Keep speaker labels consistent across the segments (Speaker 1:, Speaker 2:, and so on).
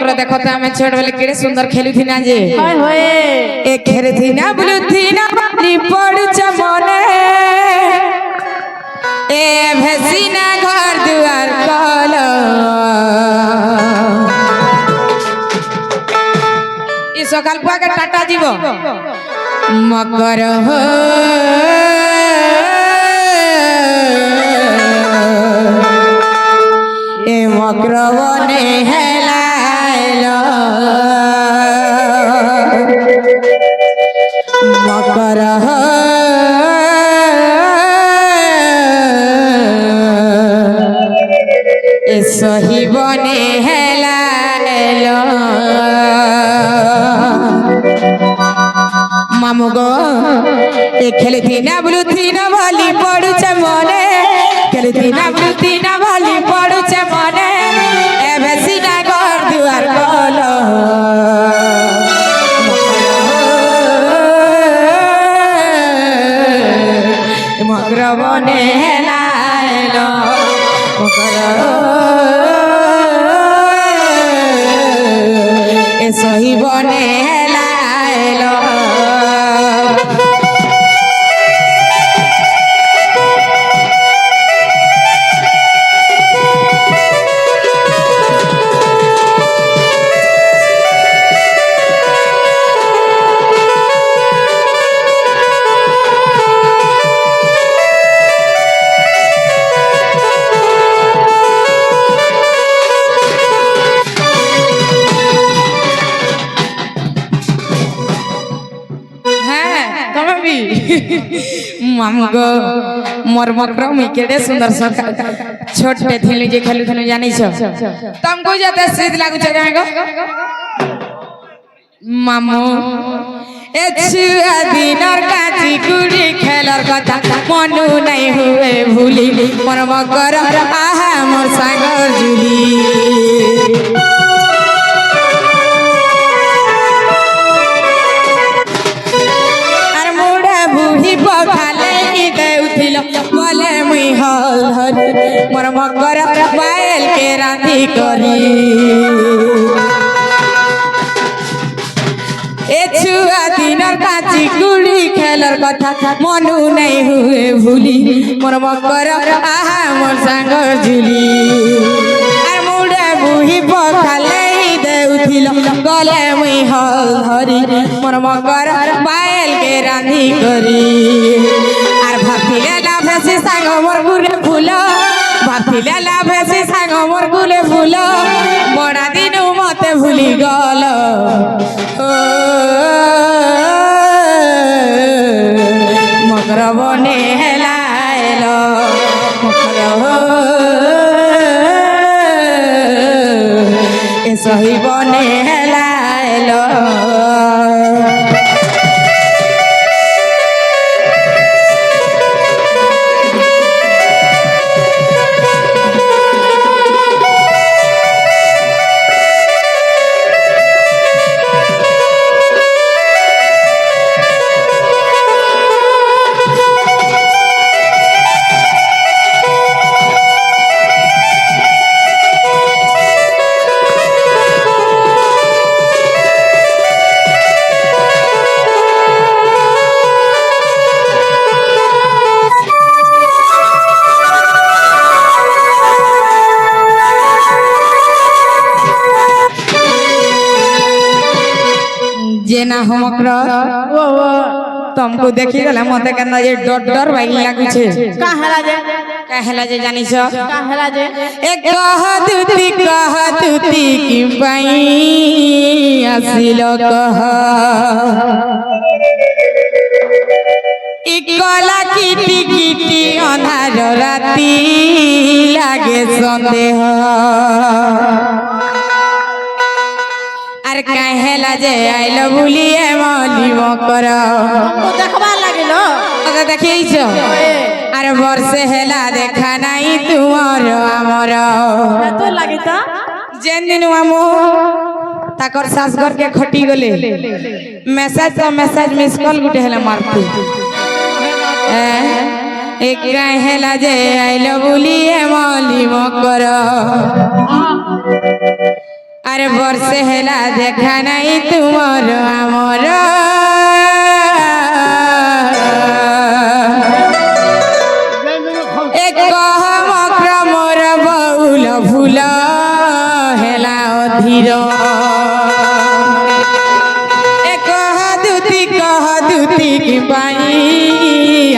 Speaker 1: मकर देखो तो हमें छोड़ वाले केड़े सुंदर खेली थी ना जे
Speaker 2: हाय होए
Speaker 1: ए खेली थी ना बोलू थी ना बाली पड़ चमने ए भेसी ना घर दुआर कलो ई सकाल पुआ के टाटा जीवो मकर हो ए मकर बने हेलाइलो मकर हो ए सही बने हेलाइलो मामू गो ए खेली थी ना बोलू थी ना वाली पड़ू मने खेली थी ना बोलू थी ना वाली पड़ू मने ए बेसी ना घर दुआर कलो मकर बने हेलाइलो मकर ए सही बने हेलाइलो मामू गो मोर मकर में केड़े सुंदर सका छोटे थिली जे खेलु थनु जानि छ तुमको जते सीध लागु छ गो मामू ए छुआ दिनर काची कुड़ी खेलर कथा मनु नहीं हुए भूली मोर मकर आहा मोर सागर जुली मोर मकर बायल के राधी करी ए छुआ दिनर काची कुड़ी खेलर कथा मनु नहीं हुए भूली मोर मकर आहा मोर सागर जुली आर मुड़े बुही पखाले देउथिल गले मुई हल हरी मोर मकर बायल के राधी करी आर भातिले लाभे से सांग मोर गुरे फूल भातिले लाभे से सांग मोर गुले फूल बड़ा दिन मते भूली गल मकर बने हेलाइलो मकर ए सही बने हेलाइलो जेना हमकरा
Speaker 2: ओ
Speaker 1: तुमको देखी गला मते केना ये डर डर भाई लागु छे काहेला जे जानि छ
Speaker 2: काहेला जे
Speaker 1: एक कह तुती कि पाई आसिलो कह इकला किटी किटी अंधार राती लागे संदेह आर काहेला जे आइलो बुलिए मली मकर
Speaker 2: हमको देखबा लागिलो
Speaker 1: ओके देखै छ अरे वर्षे हेला देखा नहीं तुमर हमर
Speaker 2: तो लागि त
Speaker 1: जेन दिन हमो ताकर सास घर के खटी गले मैसेज तो मैसेज मिस कॉल गुटे हेला मारती एक हेला जे आइलो बुलिए मली मकर আরে বর্ষে হেলা দেখা নাই তোমার আমার এক মক্রমর বউল ফুল হেলা অধীর এক দুতি কি পাই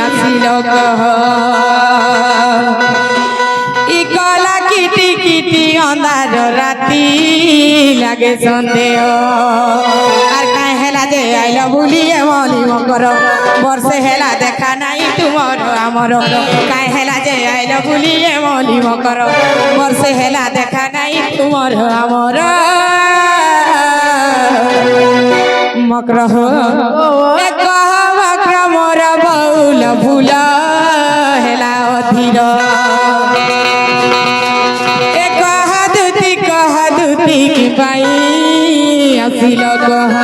Speaker 1: আসিল কহ ই কলা কিটি কিটি অন্ধার রাতি লাগে সন্দেহ আর কাই হেলা যে আইল ভুলিয়ে মলি মকর বর্ষে হেলা দেখা নাই তোমার আমার কাই হেলা যে আইল ভুলিয়ে মলি মকর বর্ষে হেলা দেখা নাই তোমার আমার মকর এক মকর মোর বউল ফুল হেলা অধীর দুতি কি পাই আসিল কহ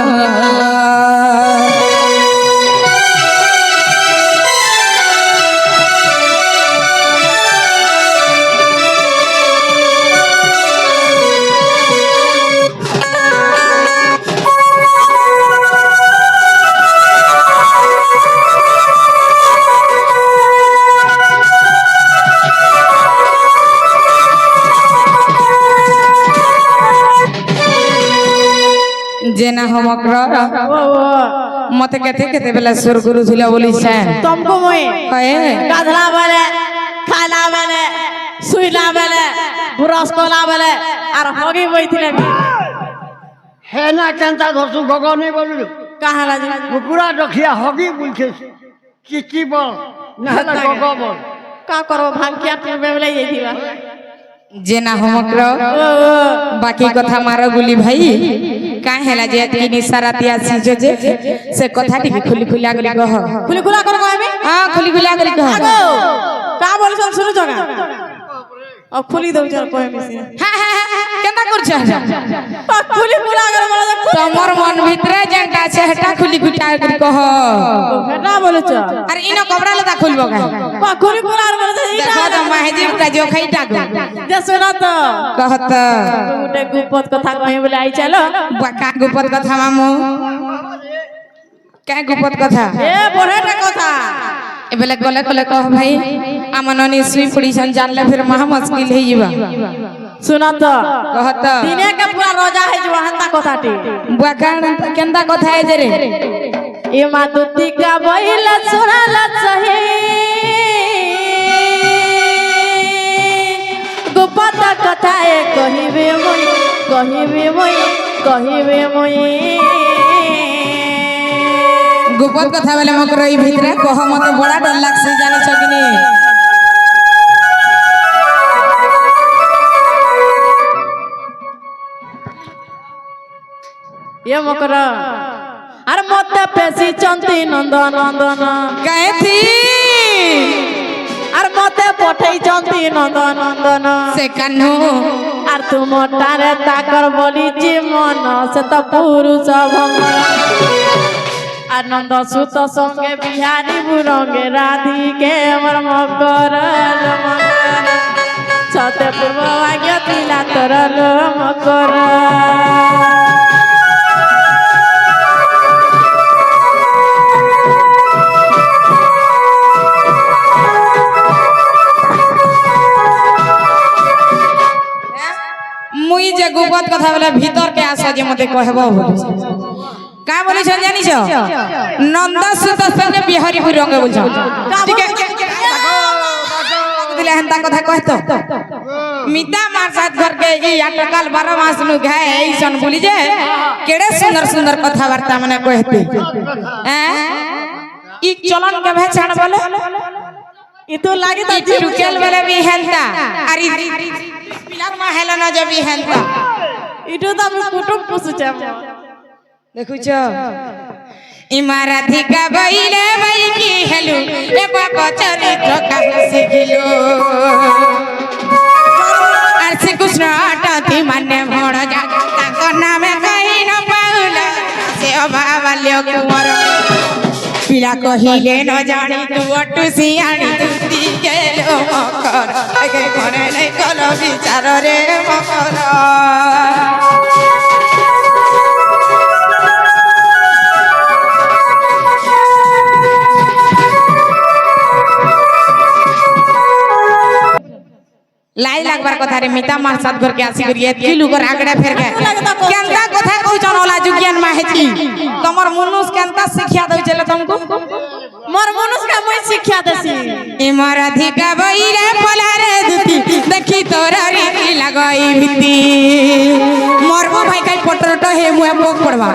Speaker 1: जेना हमक्र मते केते केते बेला सुर गुरु झुला बोलिछे
Speaker 2: तुमको मोए
Speaker 1: कहे
Speaker 2: गाधला बेले खाना बेले सुइला बेले ब्रश कला बेले আর হগি বইছিলে
Speaker 3: হে না কেনটা ধরছু গগনে বলিল
Speaker 2: কাহা লাগি
Speaker 3: কুকুরা রখিয়া হগি বলছে কি বল না না গগ বল
Speaker 2: কা করব ভাঙ্কিয়া টিবে বেলে যাইতিবা
Speaker 1: जेना हमक्र बाकी कथा मारो गुली भाई काहे हेला जे एतकी सारातिया सीजे जे से कथा टिके खुली खुला गली कह
Speaker 2: খুলি খুলা করে কইবি
Speaker 1: हां खुली खुला गली कह
Speaker 2: আগো কা বলছ শুনো জগা अब खुली दउ चल কইবি
Speaker 1: केना करछ
Speaker 2: खुली खुला করে বলা
Speaker 1: तमर मन भितरे जेंटा छे हेटा खुली खुटा गली कह
Speaker 2: হেটা বলছ
Speaker 1: अरे इनो कपड़ा लता खुलबो का
Speaker 2: खुली खुला করে বলা
Speaker 1: देखो तो माहेजी का जो खैटा गो
Speaker 2: যে শুনো তো
Speaker 1: कहत
Speaker 2: গোটে গুপত কথা কই বলে আই চলো
Speaker 1: बाका गुपत कथा मामू क्या गुपत कथा
Speaker 2: এ বড়টা কথা
Speaker 1: ए बेले गले गले कह भाई আমননি সুই পড়িছন জানলে फिर महा मुश्किल है जीवा
Speaker 2: শুনো তো
Speaker 1: कहत
Speaker 2: দিনে কে পুরা রোজা है जो हंता কথাটি
Speaker 1: बाका केंदा कथा है जे रे
Speaker 2: ए मातुती का बइला सुनाला सही गुपत कथा ए कहिबे মই
Speaker 1: गुपत कथा बेले मकर ई भितरे कह मते बड़ा डर लागसे जानि छ कि नी
Speaker 2: ये मकर আর মতে পেছি চন্তি নন্দন নন্দন
Speaker 1: कहथी
Speaker 2: আর মতে পঠাই চন্তি নন্দন নন্দন
Speaker 1: से कन्हू
Speaker 2: আর তুমটারে তাকর বলিছি মন সে তো পুরুষ ভমন আর নন্দ সুত সঙ্গে বিহারি বুরঙ্গে রাধিকে আমার মকর সতে পূর্ব আজ্ঞা তিলা তরল মকর
Speaker 1: मुई जे गुपत कथा बेले भीतर के आस जे मते कहबो बोली का बोली छ जानि छ नंद सुत संगे बिहारी बुरंग बोल छ ठीक है दिले हंता कथा कहतो मिता मार साथ घर के ई अटकल 12 मास नु घाय ऐसन बोली जे केड़े सुंदर सुंदर कथा वार्ता मने कहते हैं ई चलन के भे छाड़ बोले
Speaker 2: इ तो लागे त
Speaker 1: टुकेल बेले भी हेलता अरे पिलार मा हेला ना जब भी हेलता
Speaker 2: इटो त कुटुम पुसुचे
Speaker 1: देखुछ इमारती का बैले बाई की हेलु ए बाबा चरित्र का सिखिलो और श्री कृष्ण आटती माने भोड़ जा ताको नामे कहि न पाउला से अभावल्य कुंवर पिला कहिले न जानी तू अटु सियाणी तुती गेलो মকর আগে মনে নেই কল বিচার রে মকর লাই লাগবার কথা রে মিতা মার সাথ ঘর के आसी करिए की लुकर आगड़े फेर के केनता কথা কইছন ওলা जुगियन मा हेची तमर मनुष्य केनता शिक्षा दउ चले तुमको
Speaker 2: मोर मनुष्य का मैं शिक्षा देसी
Speaker 1: इमर अधिका बइरे फलारे दुती देखी तोरा रीति लगाई भिती मरबो भाई काई पटरटो हे मुए पोक पड़वा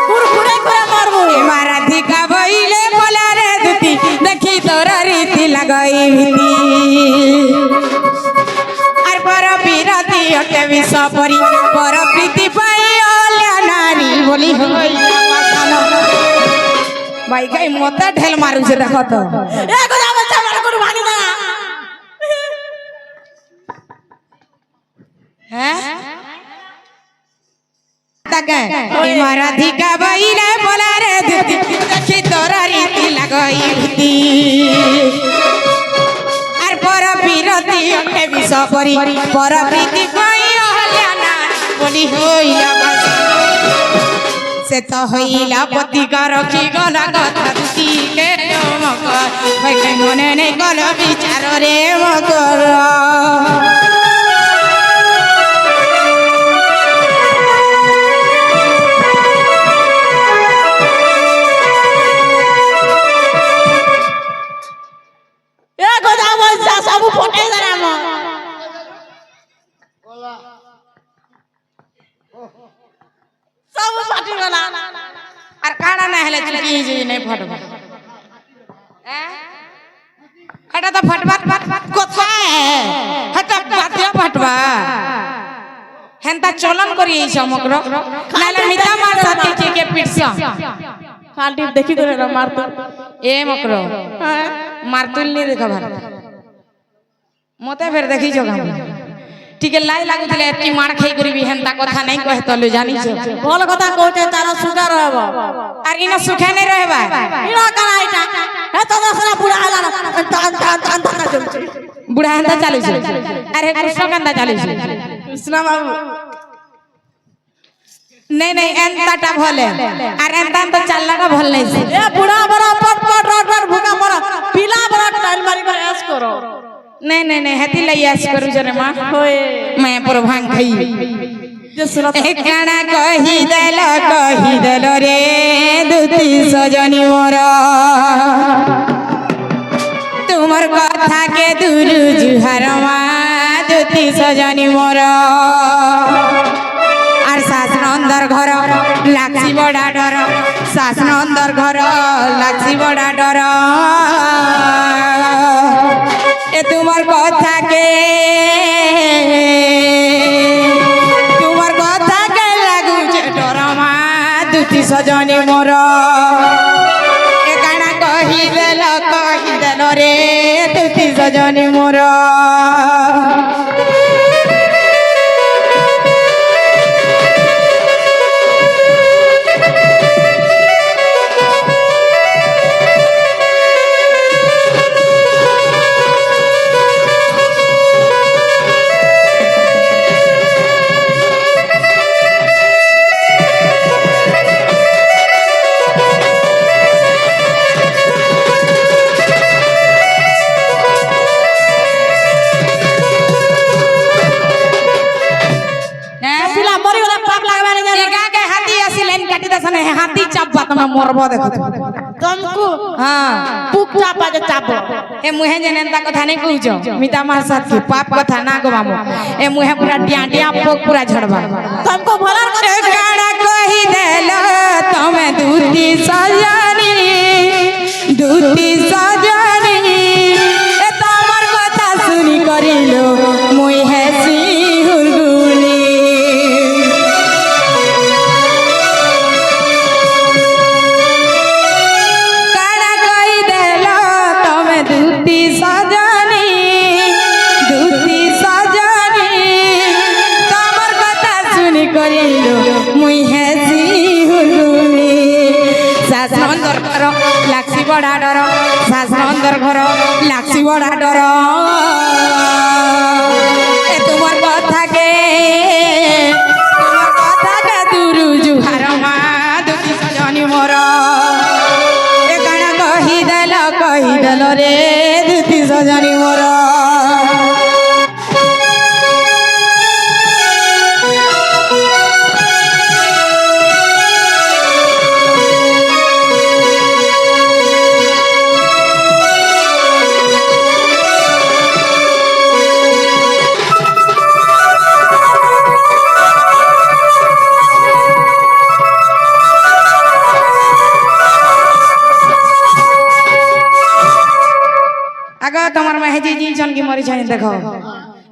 Speaker 2: कुरकुरे करे मारबो
Speaker 1: इमर अधिका बइरे फलारे दुती देखी तोरा रीति लगाई भिती पर बिरती अटे विष परी पर प्रीति पाई ओल्या नारी बोली भाई गई मते ढेल मारू से देखो तो
Speaker 2: ए गोदा बच्चा मार को भानी ना
Speaker 1: हैं तके इमारा धिका बइले बोला रे दीदी देखी तोरा रीति लगई भिती पर बिरती अटे विष परी पर प्रीति पाई ओल्या नारी बोली होइला से तो होइला पति का रखी गला कथा दुती के मकर भाई कहीं मने नहीं गल विचार रे मकर
Speaker 2: ए गोदा बच्चा सब फोटे जरा म सब फाटी गला
Speaker 1: আর কানা না হলে চুকি যে নাই ফটবা এটা তো ফটবা কোথায় হটা বাতিয়া ফটবা হেনতা চলন করি এই সমগ্র নালে মিতা মার সাথে কে পিটছা
Speaker 2: फाल्टी देखी करे ना मार तो
Speaker 1: এ মকর মারতুল নি দেখা ভার মতে ফের দেখি জগা ठीक है लाई लागू दिले एती मार खाई करिबी हेनता कथा नहीं कहे तले जानी छ
Speaker 2: बोल कथा कहते तारा सुगा रहबो
Speaker 1: आर इना सुखे नहीं रहबा
Speaker 2: इना करा आइटा हे तो दसरा बुढ़ा आला अंता जमचे
Speaker 1: बुढ़ा हंता चालू छ अरे कृष्ण कंदा चालू छ
Speaker 2: कृष्ण बाबू
Speaker 1: नहीं नहीं एंताटा भले अरे एंता तो चलना भल नहीं से
Speaker 2: ए बुढ़ा बड़ा पट पट रट रट भूखा मरा पीला बड़ा टाइल मारी कर ऐस करो
Speaker 1: नहीं नहीं नहीं हती लइयास करू जरे मां
Speaker 2: होए
Speaker 1: मैं पर भांग खाई
Speaker 2: जे सुनत
Speaker 1: ए काना कही देल रे दुती सजनी मोर तुमर कथा के दूर जुहार मा दुती सजनी मोर আর শাসন অন্দর ঘর লাগছি বড়া ডর শাসন অন্দর ঘর লাগছি বড়া ডর এ তোমার কথাকে লাগুছে ডর মা দুটি সজনী মোর এ কাଣା কহিদেল রে দুটি সজনী মোর हाथी चापा तुम मरबो देखो
Speaker 2: तुमको
Speaker 1: हां
Speaker 2: पुक चापा जे चापो
Speaker 1: ए मुहे जनेंता कथा नहीं कहूजो मिता मार साथ की पाप कथा ना गवामो ए मुहे पूरा डियाडिया पोक पूरा झड़बा
Speaker 2: तुमको भला
Speaker 1: करे गाड़ा कही देलो तमे दूती सजनी ए तमर कथा सुनी करिलो मुई हेसी हुरगुनी শাস নন্দর ঘর লাগছি বড়া ডর শাস নন্দর ঘর লাগছি বড়া ডর এ তোমার কথাকে দুরু জুহার মা দুটি সজনী মোর এ কাণ কহিদেল রে দুটি সজনী মোর আগ তোমার মেহেজি জিছন কি মরি ছাই দেখো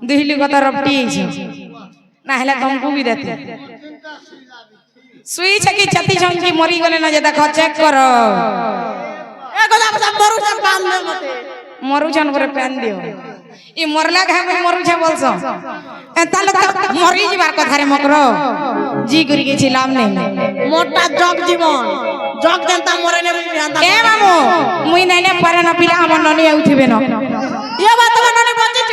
Speaker 1: দুহিলি কথা রপটি না হলে তোমাকে বি দেতে শুইছে কি ছাতি ছঙ্কি মরি গলে না যে দেখো চেক করো
Speaker 2: এ কথা কথা মরুছন বান দে মতে
Speaker 1: মরুছন করে প্যান দিও ই মরলা ঘামে মরুছে বলছ তাহলে তো মরি যাবার কথা রে মকর জি করি গেছিলাম নেই
Speaker 2: মোটা জগ জীবন জগ জনতা মরে নে বিহান
Speaker 1: এ মামু মুই নাই নে পারে না পিলা আমার ননি উঠিবে না
Speaker 2: ইয়া বাত ননি বঞ্চিছ